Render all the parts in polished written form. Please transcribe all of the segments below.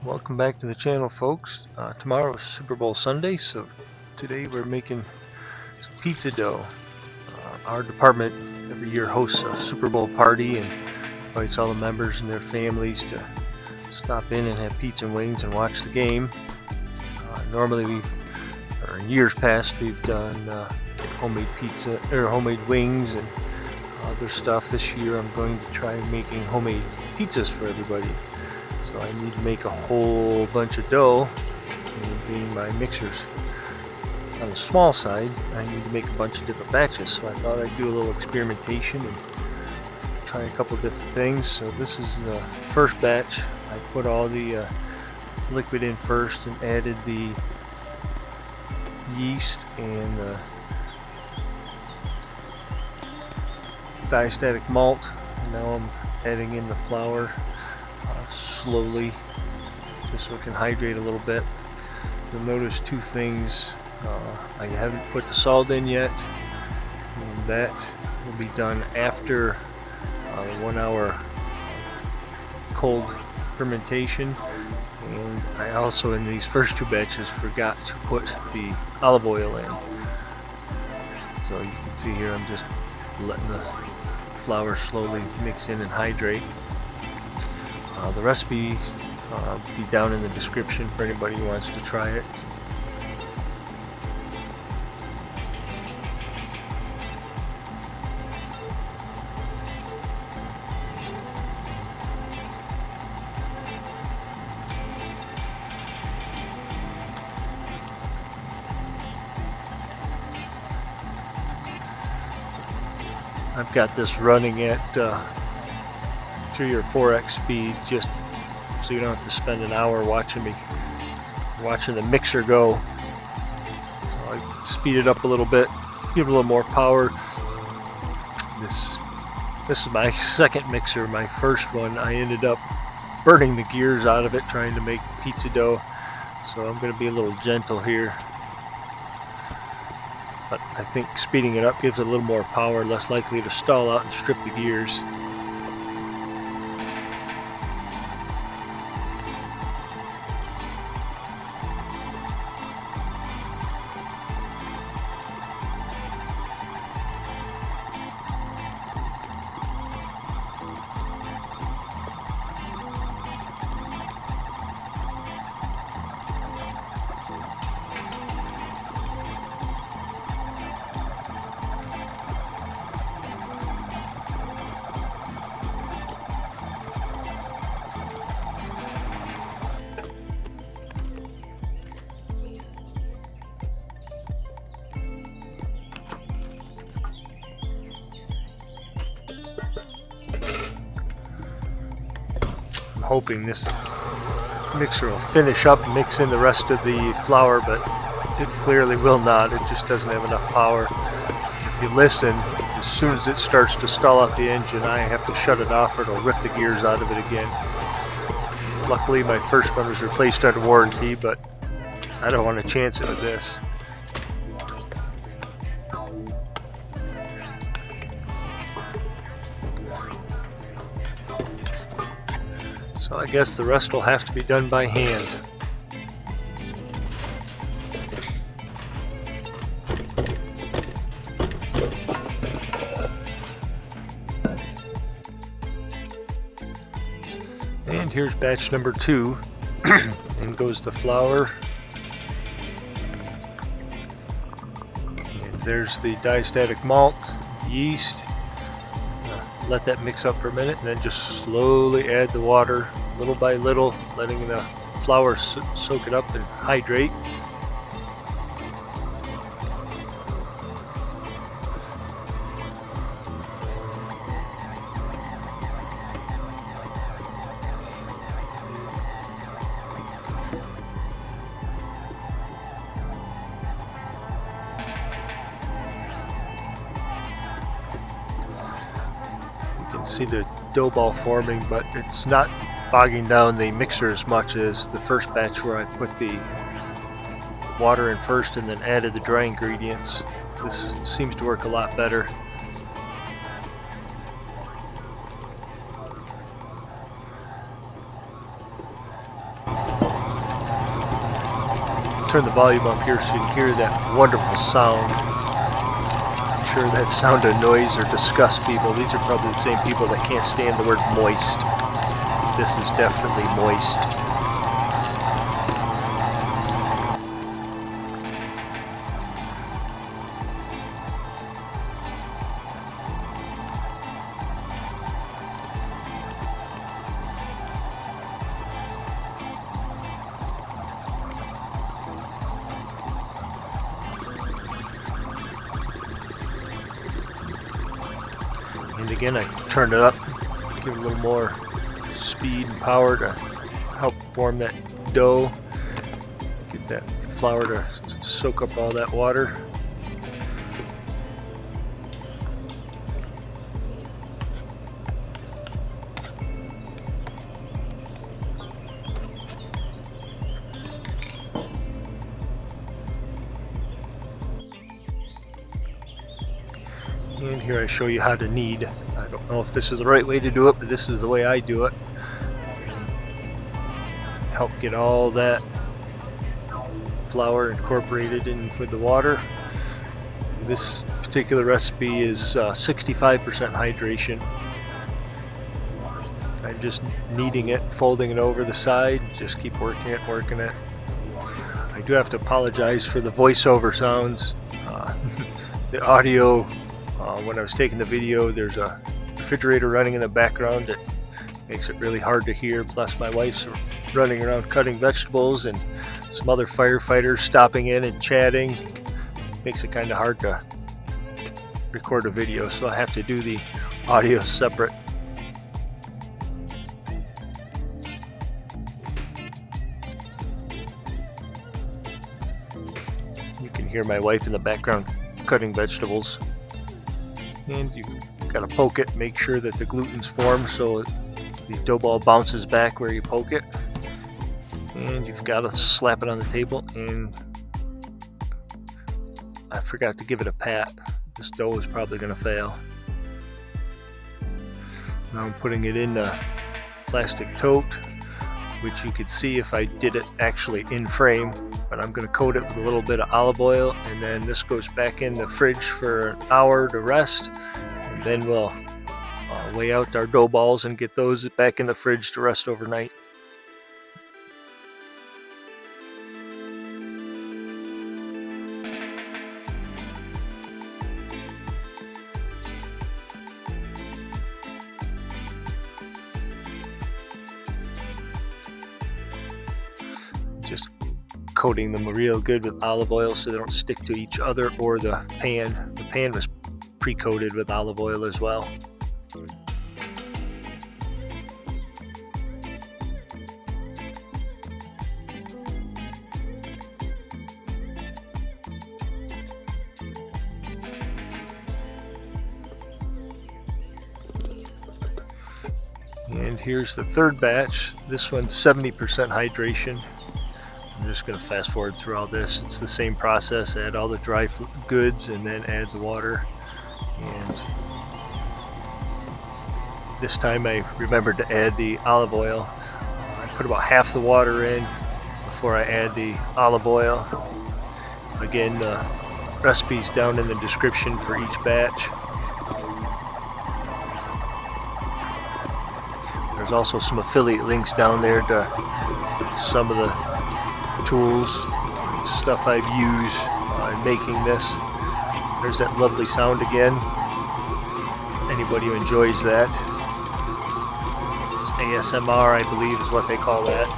Welcome back to the channel, folks. Tomorrow is Super Bowl Sunday, so today we're making some pizza dough. Our department every year hosts a Super Bowl party and invites all the members and their families to stop in and have pizza and wings and watch the game. Normally, in years past, we've done homemade pizza or homemade wings and other stuff. This year, I'm going to try making homemade pizzas for everybody. So I need to make a whole bunch of dough, and being my mixers on the small side, I need to make a bunch of different batches. So I thought I'd do a little experimentation and try a couple different things. So this is the first batch. I put all the liquid in first and added the yeast and the diastatic malt. And now I'm adding in the flour slowly, just so it can hydrate a little bit. You'll notice two things. I haven't put the salt in yet, and that will be done after the 1 hour cold fermentation. And I also, in these first two batches, forgot to put the olive oil in. So you can see here I'm just letting the flour slowly mix in and hydrate. The recipe will be down in the description for anybody who wants to try it. I've got this running at 3 or 4x speed, just so you don't have to spend an hour watching the mixer go. So I speed it up a little bit, give it a little more power. This is my second mixer. My first one, I ended up burning the gears out of it trying to make pizza dough, so I'm going to be a little gentle here. But I think speeding it up gives it a little more power, less likely to stall out and strip the gears. Hoping this mixer will finish up and mix in the rest of the flour, but it clearly will not. It just doesn't have enough power. If you listen, as soon as it starts to stall out the engine, I have to shut it off or it'll rip the gears out of it again. Luckily my first one was replaced under warranty, but I don't want to chance it with this. So I guess the rest will have to be done by hand. And here's batch number 2. In goes the flour. And there's the diastatic malt, yeast. Let that mix up for a minute and then just slowly add the water little by little, letting the flour soak it up and hydrate. You can see the dough ball forming, but it's not bogging down the mixer as much as the first batch where I put the water in first and then added the dry ingredients. This seems to work a lot better. turn the volume up here so you can hear that wonderful sound. I'm sure that sound annoys or disgusts people. These are probably the same people that can't stand the word moist. This is definitely moist. And again, I turn it up, give it a little more speed and power to help form that dough. Get that flour to soak up all that water. And here I show you how to knead. I don't know if this is the right way to do it, but this is the way I do it. Help get all that flour incorporated in with the water. This particular recipe is 65% hydration. I'm just kneading it, folding it over the side, just keep working it. I do have to apologize for the voiceover sounds. The audio, when I was taking the video, there's a refrigerator running in the background that makes it really hard to hear. Plus my wife's running around cutting vegetables and some other firefighters stopping in and chatting. Makes it kind of hard to record a video, so I have to do the audio separate. You can hear my wife in the background cutting vegetables. And you gotta poke it, make sure that the gluten's formed so the dough ball bounces back where you poke it. And you've got to slap it on the table, and I forgot to give it a pat. This dough is probably going to fail. Now I'm putting it in a plastic tote, which you could see if I did it actually in frame, but I'm going to coat it with a little bit of olive oil, and then this goes back in the fridge for an hour to rest, and then we'll weigh out our dough balls and get those back in the fridge to rest overnight. Just coating them real good with olive oil so they don't stick to each other or the pan. The pan was pre-coated with olive oil as well. And here's the third batch. This one's 70% hydration. I'm just going to fast forward through all this. It's the same process. Add all the dry goods and then add the water. And this time I remembered to add the olive oil. I put about half the water in before I add the olive oil. Again, the recipe's down in the description for each batch. There's also some affiliate links down there to some of the tools, stuff I've used in making this. There's that lovely sound again. Anybody who enjoys that. It's ASMR, I believe, is what they call that.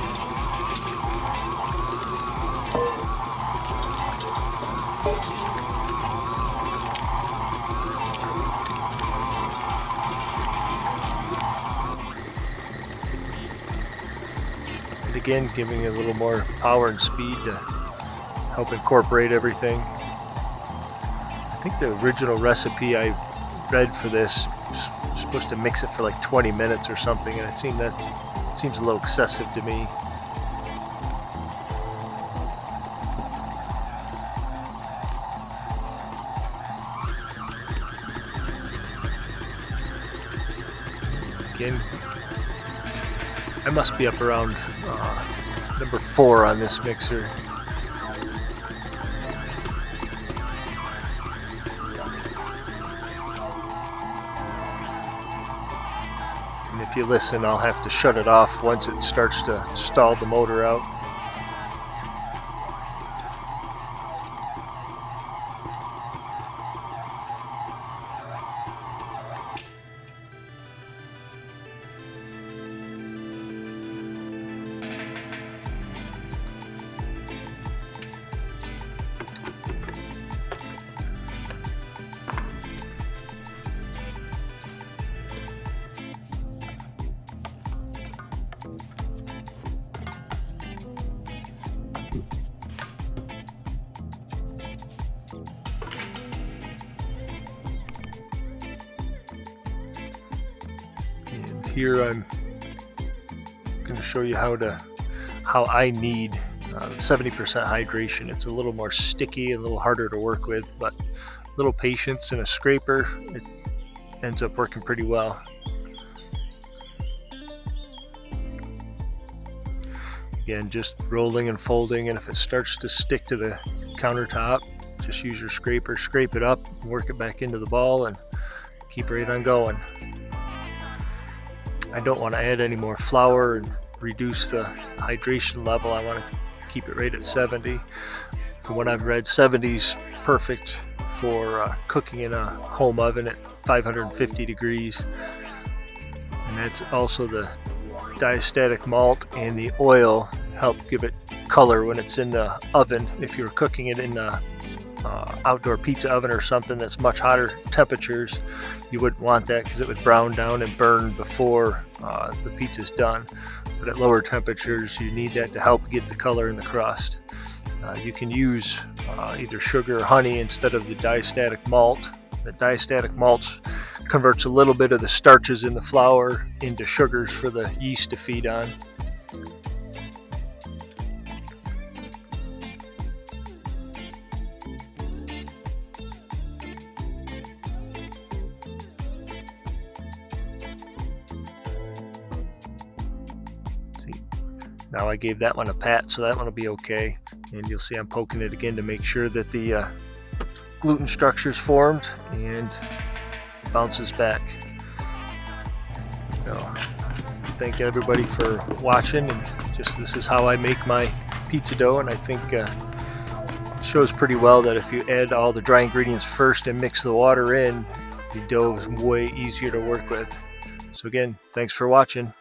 Again, giving it a little more power and speed to help incorporate everything. I think the original recipe I read for this was supposed to mix it for like 20 minutes or something, and it seems a little excessive to me. Again, I must be up around number 4 on this mixer. if you listen, I'll have to shut it off once it starts to stall the motor out. And here I'm going to show you how I need 70% hydration. It's a little more sticky, a little harder to work with, but a little patience and a scraper, it ends up working pretty well. Again, just rolling and folding, and if it starts to stick to the countertop, just use your scraper, scrape it up, work it back into the ball, and keep right on going. I don't want to add any more flour and reduce the hydration level. I want to keep it right at 70. From what I've read, 70 is perfect for cooking in a home oven at 550 degrees. And that's also the diastatic malt and the oil help give it color when it's in the oven. If you're cooking it in the outdoor pizza oven or something that's much hotter temperatures, you wouldn't want that because it would brown down and burn before the pizza's done. But at lower temperatures, you need that to help get the color in the crust. You can use either sugar or honey instead of the diastatic malt. The diastatic malt converts a little bit of the starches in the flour into sugars for the yeast to feed on. Now I gave that one a pat, so that one will be okay. And you'll see I'm poking it again to make sure that the gluten structure is formed and bounces back. So thank everybody for watching, and just this is how I make my pizza dough, and I think it shows pretty well that if you add all the dry ingredients first and mix the water in, the dough is way easier to work with. So again, thanks for watching.